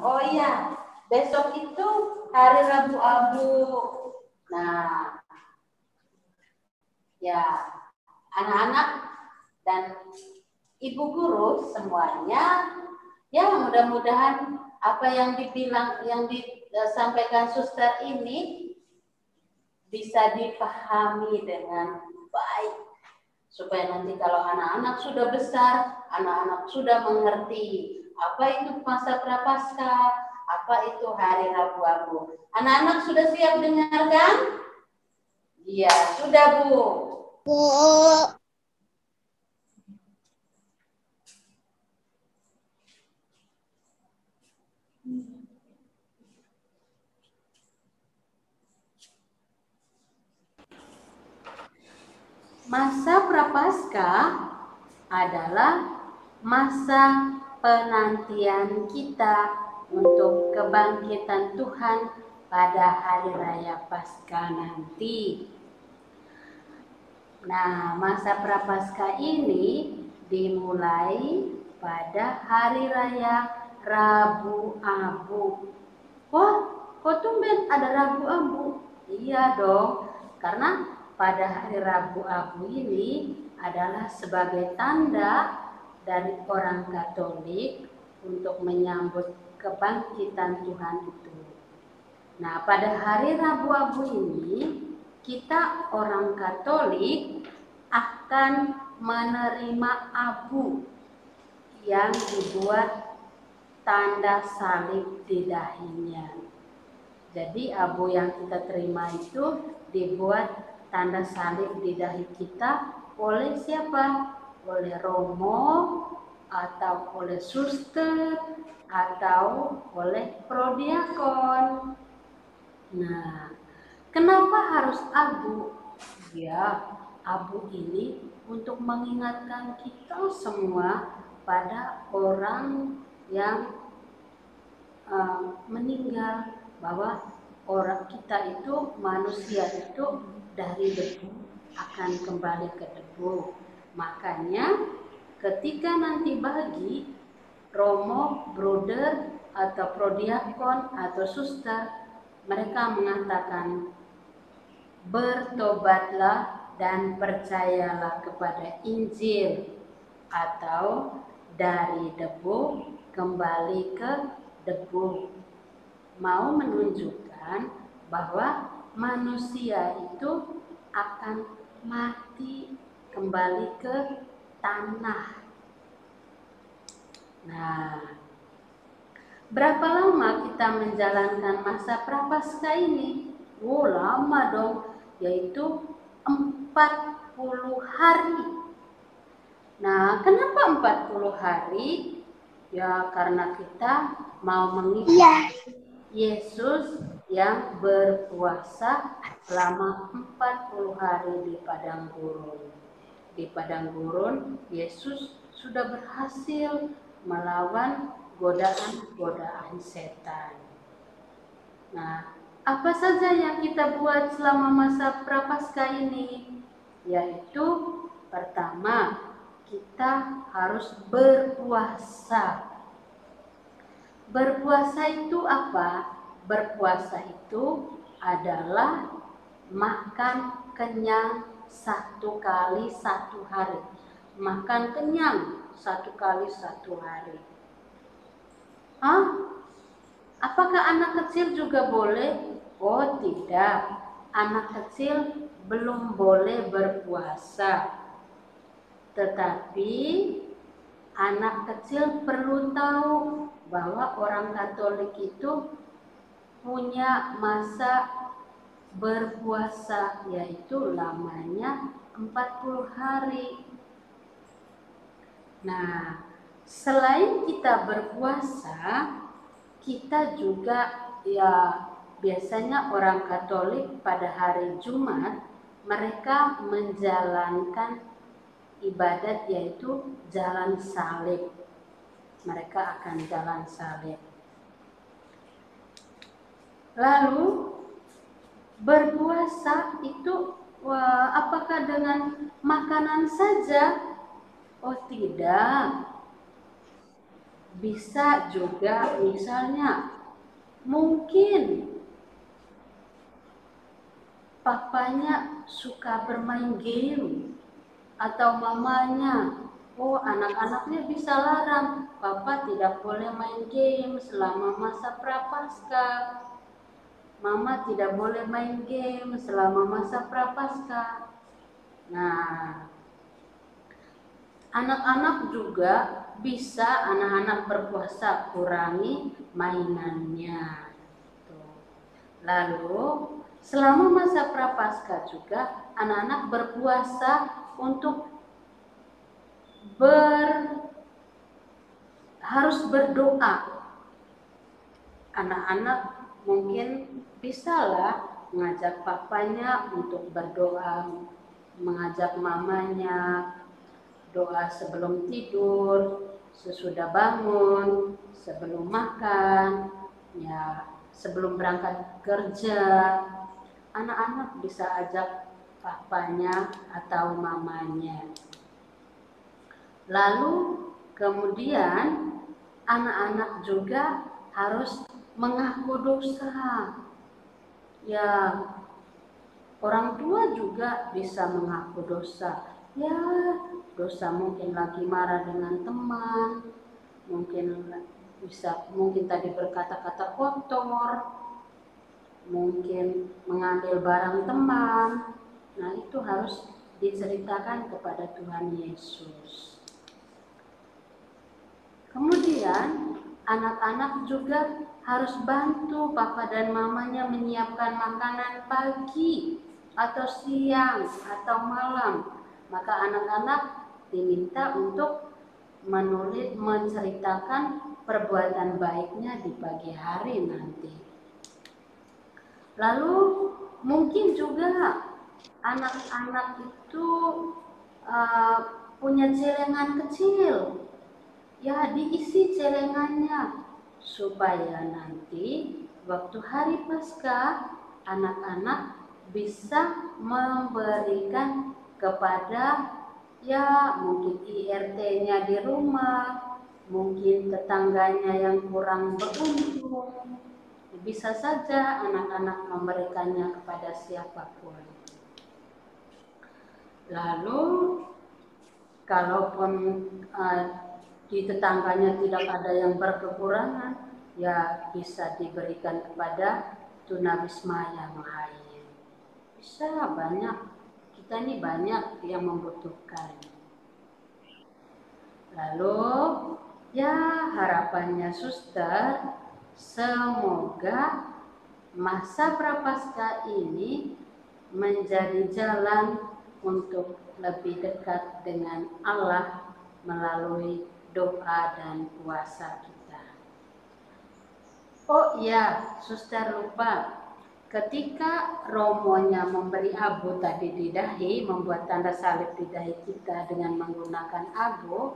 Oh iya, besok itu hari Rabu Abu. Nah, ya anak-anak dan ibu guru semuanya, ya mudah-mudahan apa yang disampaikan suster ini bisa dipahami dengan baik, supaya nanti kalau anak-anak sudah besar, anak-anak sudah mengerti apa itu masa prapaskah, apa itu hari Rabu Abu. Anak-anak sudah siap dengarkan? Iya, sudah Bu. Masa prapaskah adalah masa penantian kita untuk kebangkitan Tuhan pada hari raya Paskah nanti. Nah, masa prapaskah ini dimulai pada hari raya Rabu Abu. Wah, kok tumben ada Rabu Abu? Iya dong, karena pada hari Rabu Abu ini adalah sebagai tanda dari orang Katolik untuk menyambut kebangkitan Tuhan itu. Nah, pada hari Rabu Abu ini kita orang Katolik akan menerima abu yang dibuat tanda salib di dahinya. Jadi abu yang kita terima itu dibuat tanda salib di dahi kita oleh siapa? Oleh romo atau oleh suster atau oleh prodiakon. Nah, kenapa harus abu? Ya, abu ini untuk mengingatkan kita semua pada orang yang meninggal, bahwa orang kita itu, manusia itu dari debu akan kembali ke debu. Makanya ketika nanti bagi romo, brother atau prodiakon atau suster, mereka mengatakan, bertobatlah dan percayalah kepada Injil, atau dari debu kembali ke debu. Mau menunjukkan bahwa manusia itu akan mati kembali ke tanah. Nah, berapa lama kita menjalankan masa prapaskah ini? Oh, lama dong, yaitu 40 hari. Nah, kenapa 40 hari? Ya, karena kita mau mengikuti Yesus yang berpuasa selama 40 hari di padang gurun. Di padang gurun, Yesus sudah berhasil melawan godaan-godaan setan. Nah, apa saja yang kita buat selama masa prapaskah ini? Yaitu pertama, kita harus berpuasa. Berpuasa itu apa? Berpuasa itu adalah makan kenyang 1 kali 1 hari. Makan kenyang 1 kali 1 hari. Apakah anak kecil juga boleh? Oh tidak, anak kecil belum boleh berpuasa. Tetapi anak kecil perlu tahu bahwa orang Katolik itu punya masa berpuasa, yaitu lamanya 40 hari. Nah, selain kita berpuasa, kita juga, ya biasanya orang Katolik pada hari Jumat mereka menjalankan ibadat, yaitu jalan salib. Mereka akan jalan salib. Lalu berpuasa itu apakah dengan makanan saja? Oh tidak. bisa juga misalnya mungkin papanya suka bermain game atau mamanya, oh anak-anaknya bisa larang, papa tidak boleh main game selama masa prapaskah. Mama tidak boleh main game selama masa prapaskah. Nah, anak-anak juga bisa, anak-anak berpuasa kurangi mainannya. Lalu selama masa prapaskah juga anak-anak berpuasa untuk harus berdoa. Anak-anak mungkin bisalah mengajak papanya untuk berdoa, mengajak mamanya doa sebelum tidur, sesudah bangun, sebelum makan, ya sebelum berangkat kerja. Anak-anak bisa ajak papanya atau mamanya. Lalu kemudian anak-anak juga harus mengaku dosa. Ya, orang tua juga bisa mengaku dosa. Ya, dosa mungkin lagi marah dengan teman, mungkin tadi berkata-kata kotor, mungkin mengambil barang teman. Nah, itu harus diceritakan kepada Tuhan Yesus. Kemudian anak-anak juga harus bantu papa dan mamanya menyiapkan makanan pagi atau siang atau malam. Maka anak-anak diminta untuk menceritakan perbuatan baiknya di pagi hari nanti. Lalu mungkin juga anak-anak itu punya celengan kecil. Ya, diisi celengannya supaya nanti waktu hari Paskah anak-anak bisa memberikan kepada ya mungkin IRT-nya di rumah, mungkin tetangganya yang kurang beruntung. Bisa saja anak-anak memberikannya kepada siapapun. Lalu kalaupun di tetangganya tidak ada yang berkekurangan, ya bisa diberikan kepada tunawisma yang lain. Bisa banyak, kita ini banyak yang membutuhkan. Lalu ya harapannya suster, semoga masa prapaskah ini menjadi jalan untuk lebih dekat dengan Allah melalui doa dan puasa kita. Oh iya, suster lupa. Ketika romonya memberi abu tadi di dahi, membuat tanda salib di dahi kita dengan menggunakan abu,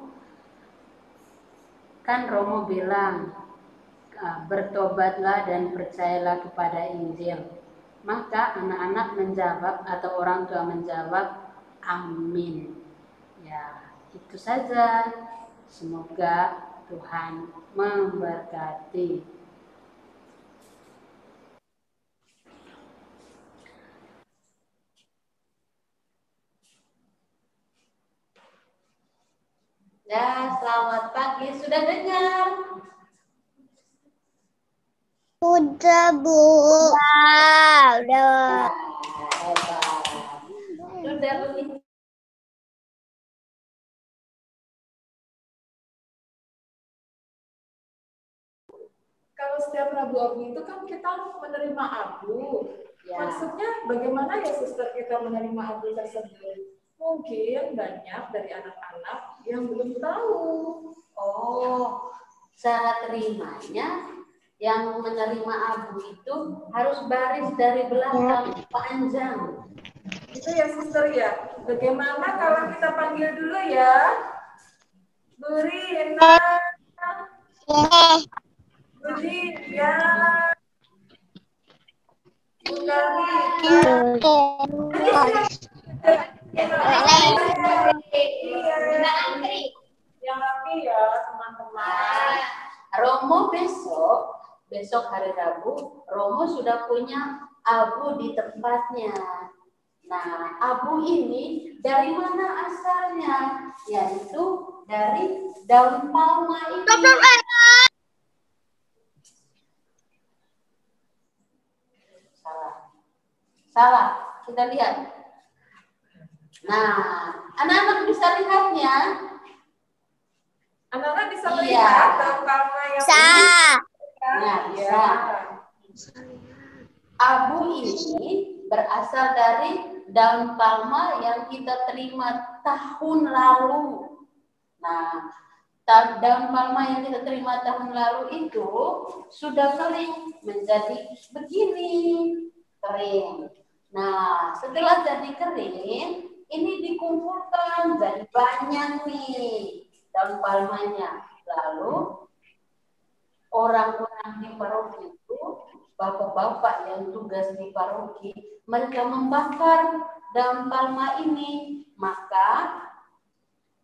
kan Romo bilang, bertobatlah dan percayalah kepada Injil. Maka anak-anak menjawab atau orang tua menjawab, amin. Ya, itu saja. Semoga Tuhan memberkati. Ya, selamat pagi. Sudah dengar? Udah, Bu. Udah. Sudah begitu. Kalau setiap Rabu Abu itu kan kita menerima abu. Ya. Maksudnya bagaimana ya suster kita menerima abu tersebut? Mungkin banyak dari anak-anak yang belum tahu. Oh, cara terimanya yang menerima abu itu harus baris dari belakang panjang. Itu ya suster ya. Bagaimana kalau kita panggil dulu ya? Bu Rina. Budi, ya. Yang rapi ya teman-teman. Romo besok hari Rabu, Romo sudah punya abu di tempatnya. Nah, abu ini dari mana asalnya? Yaitu dari daun palma ini. Salah. Kita lihat. Nah, anak-anak bisa lihatnya. Anak-anak bisa melihat daun palma yang Nah, bisa. Abu ini berasal dari daun palma yang kita terima tahun lalu. Nah, daun palma yang kita terima tahun lalu itu sudah kering menjadi begini, kering. Nah, setelah jadi kering, ini dikumpulkan jadi banyak nih daun palmanya. Lalu orang-orang di paroki itu, bapak-bapak yang tugas di paroki, mereka membakar daun palma ini, maka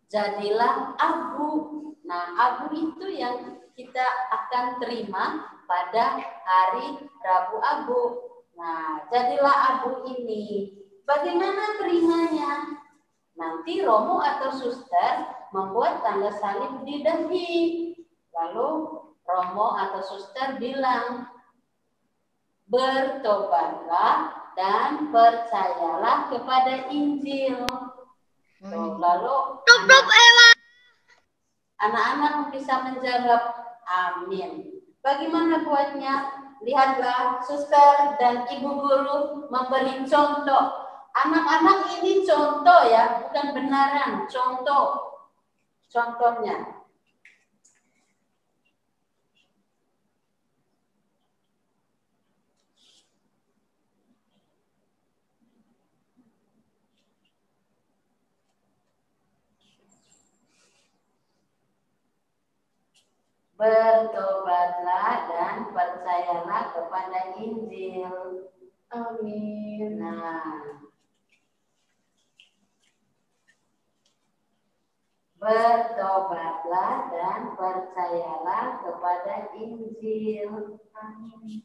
jadilah abu. Nah, abu itu yang kita akan terima pada hari Rabu Abu. Nah, jadilah abu ini. Bagaimana terimanya? Nanti Romo atau suster membuat tanda salib di dahi. Lalu Romo atau suster bilang, bertobatlah dan percayalah kepada Injil. Lalu anak-anak bisa menjawab amin. Bagaimana buatnya? Lihatlah, suster dan ibu guru memberi contoh. Anak-anak ini contoh ya, bukan benaran, contoh. Contohnya. Bertobatlah dan percayalah kepada Injil. Amin. Nah, bertobatlah dan percayalah kepada Injil. Amin.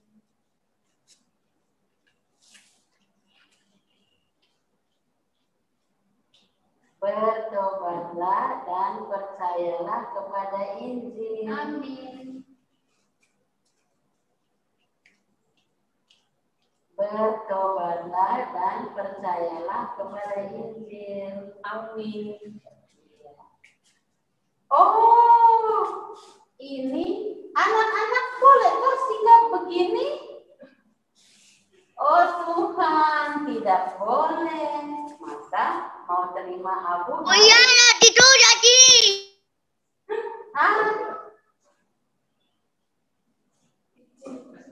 Bertobatlah dan percayalah kepada Injil. Amin. Bertobatlah dan percayalah kepada Injil. Amin. Oh, ini anak-anak boleh kok sikap begini? Oh Tuhan, tidak boleh. Maka mau terima abu? Oh iya, itu jadi.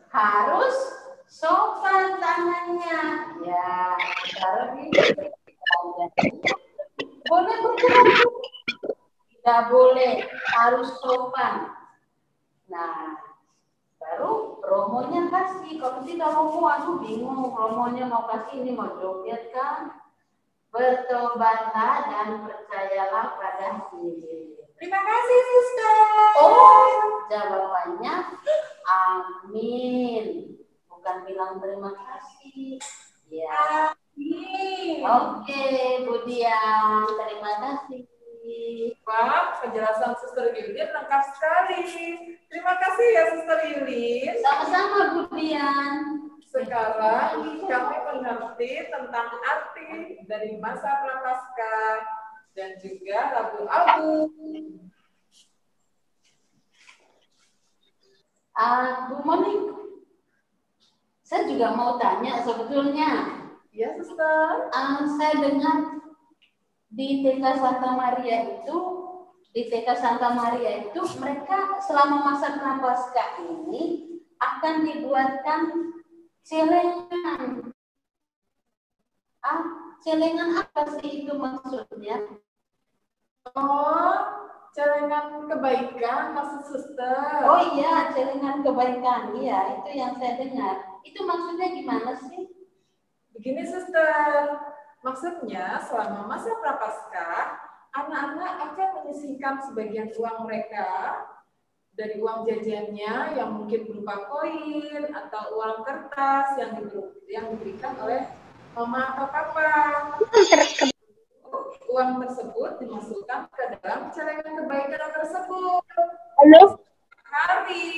Harus sopan tangannya. Ya, taruh di boleh bergerak. Tidak boleh, harus sopan. Nah, baru Romonya kasih. Kalau tidak Romo, aduh bingung. Romonya mau kasih ini, mau joget kan? Bertobatlah dan percayalah pada Injil. Terima kasih, suster. Oh, jawabannya amin. Bukan bilang terima kasih. Ya. Amin. Oke, Bu Dian, terima kasih. Pak, penjelasan Suster Yulin lengkap sekali. Terima kasih ya Suster Yulin. Sama-sama Bu Dian. Sekarang kami mengerti tentang arti dari masa Prapaskah dan juga Rabu Abu. Bu Monik, saya juga mau tanya sebetulnya. Ya, Suster. Saya dengar di TK Santa Maria itu mereka selama masa Prapaskah ini akan dibuatkan celengan. Celengan apa sih itu maksudnya? Oh, celengan kebaikan maksud Suster. Oh iya, celengan kebaikan. Iya, itu yang saya dengar. Itu maksudnya gimana sih? Begini Suster, maksudnya selama masa Prapaskah, anak-anak akan menyisihkan sebagian uang mereka dari uang jajannya yang mungkin berupa koin atau uang kertas yang diberikan oleh mama atau papa. Uang tersebut dimasukkan ke dalam celengan kebaikan tersebut. Halo. Hari,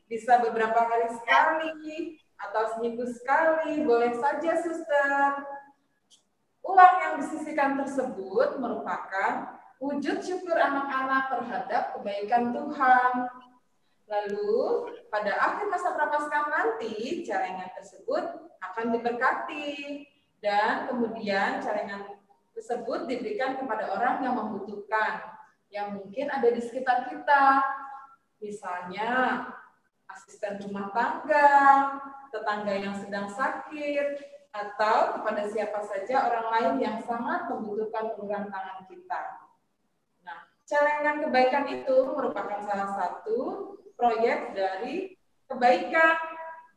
bisa beberapa hari sekali, atau seminggu sekali, boleh saja suster. Uang yang disisihkan tersebut merupakan wujud syukur anak-anak terhadap kebaikan Tuhan. Lalu, pada akhir masa prapaskah nanti, celengan tersebut akan diberkati. Dan kemudian celengan tersebut diberikan kepada orang yang membutuhkan, yang mungkin ada di sekitar kita. Misalnya, asisten rumah tangga, tetangga yang sedang sakit, atau kepada siapa saja orang lain yang sangat membutuhkan uluran tangan kita. Nah, celengan kebaikan itu merupakan salah satu proyek dari kebaikan.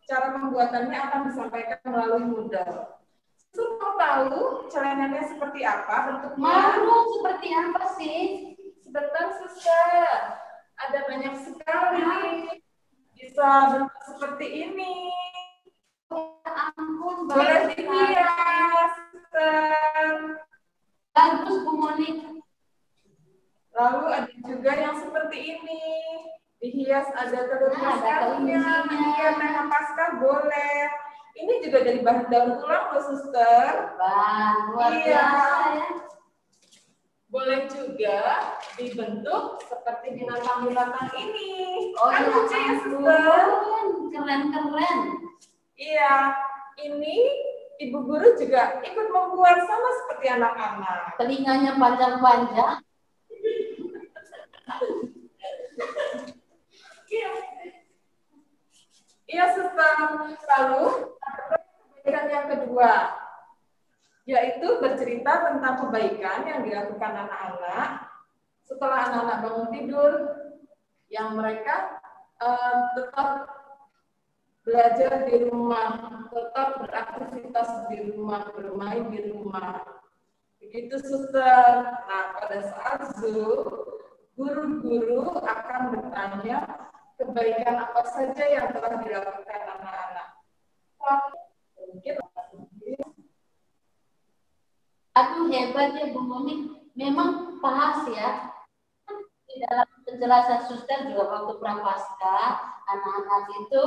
Cara pembuatannya akan disampaikan melalui modal. Suster mau tahu celengannya seperti apa bentuknya? Mau seperti apa sih? Sebentar, suster. Ada banyak sekali. Bisa bentuk seperti ini. Ampun, Boleh dihias, suster. Bagus, Bu Monik. Lalu ada juga yang seperti ini. Dihias ada telur pascanya. Iya, tema pasca boleh. Ini juga dari bahan daur ulang loh, suster. Luar biasa ya. Boleh juga dibentuk seperti binatang-binatang ini. Oh, kan ya lucu ya, suster. Keren-keren. Iya, ini ibu guru juga ikut membuat sama seperti anak-anak. Telinganya panjang-panjang. Iya, suster. Lalu, kebaikan yang kedua, yaitu bercerita tentang kebaikan yang dilakukan anak-anak setelah anak-anak bangun tidur, yang mereka tetap belajar di rumah, tetap beraktivitas di rumah, bermain di rumah. Begitu, suster. Nah, pada saat Zoom, guru-guru akan bertanya kebaikan apa saja yang telah dilakukan anak-anak. Mungkin Aduh, hebat ya Bu Monik. Memang pas ya. Di dalam penjelasan suster juga waktu prapaskah, anak-anak itu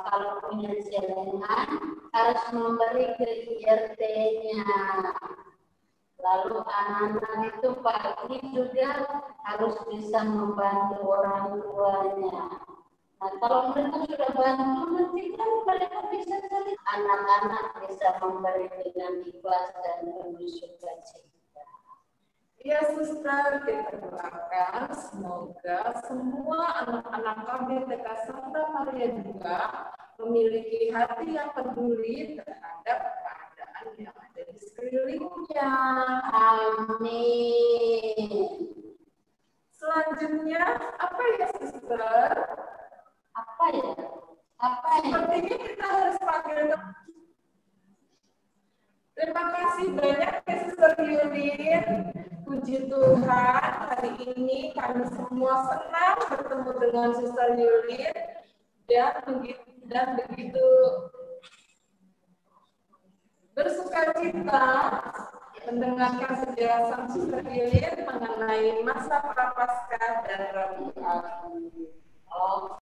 kalau punya celengan harus memberi ke IRT-nya. Lalu anak-anak itu pagi juga harus bisa membantu orang tuanya. Nah, kalau mereka sudah bantu, nanti kan mereka bisa jadi anak-anak bisa memberi dengan ikhlas dan penuh sukacita. ya, suster, kita doakan semoga semua anak-anak KBTK Santa Maria juga memiliki hati yang peduli terhadap keadaan yang ada di sekelilingnya. Amin. Selanjutnya, apa ya, suster? Apa ya? Apa ya? Sepertinya kita harus panggil. Terima kasih banyak ya, Suster Yulin. Puji Tuhan, hari ini kami semua senang bertemu dengan Suster Yulin dan begitu bersuka cita mendengarkan penjelasan Suster Yulin mengenai masa prapaskah dan Rabu Agung.